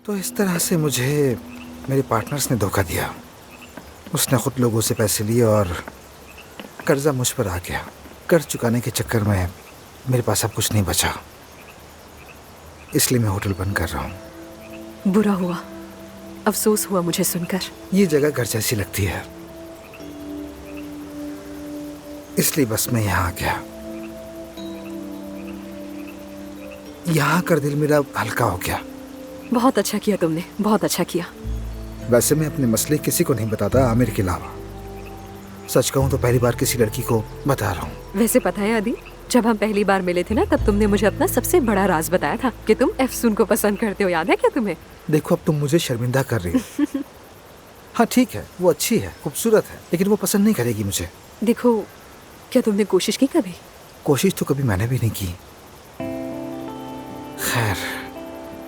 तो इस तरह से मुझे मेरे पार्टनर्स ने धोखा दिया। उसने खुद लोगों से पैसे लिए और कर्जा मुझ पर आ गया। कर्ज चुकाने के चक्कर में मेरे पास अब कुछ नहीं बचा, इसलिए मैं होटल बंद कर रहा हूँ। बुरा हुआ, अफसोस हुआ मुझे सुनकर। ये जगह घर जैसी लगती है, इसलिए बस मैं यहाँ आ गया। यहाँ आकर दिल मेरा हल्का हो गया। बहुत अच्छा किया तुमने, बहुत अच्छा किया। वैसे मैं अपने मसले किसी को नहीं बताता, आमिर के अलावा। सच कहूँ तो पहली बार किसी लड़की को बता रहा हूँ। वैसे पता है आदि, जब हम पहली बार मिले थे ना, तब तुमने मुझे अपना सबसे बड़ा राज बताया था कि तुम अफसून को पसंद करते हो। याद है क्या तुम्हें? देखो अब तुम मुझे शर्मिंदा कर रही हो। हाँ ठीक है, वो अच्छी है, खूबसूरत है, लेकिन वो पसंद नहीं करेगी मुझे। देखो, क्या तुमने कोशिश की कभी? कोशिश तो कभी मैंने भी नहीं की। खैर,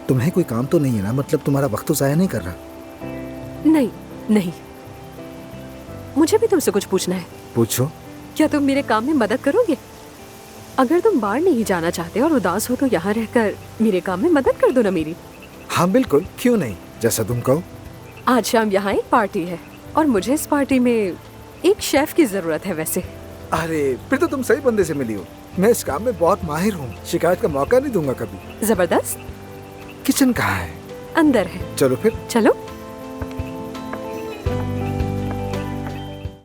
तुम्हें कोई काम तो नहीं है ना? मतलब तुम्हारा वक्त तो जाया नहीं कर रहा? नहीं नहीं, मुझे भी तुमसे कुछ पूछना है। पूछो। क्या तुम मेरे काम में मदद करोगे? अगर तुम बाहर नहीं जाना चाहते और उदास हो तो यहाँ रहकर मेरे काम में मदद कर दो ना मेरी। हाँ बिल्कुल, क्यों नहीं, जैसा तुम कहो। आज शाम यहाँ एक पार्टी है और मुझे इस पार्टी में एक शेफ की जरूरत है। वैसे अरे फिर तो तुम सही बंदे से मिली हो। मैं इस काम में बहुत माहिर हूँ, शिकायत का मौका नहीं दूंगा कभी। जबरदस्त। किचन कहाँ है? अंदर है। चलो फिर। चलो।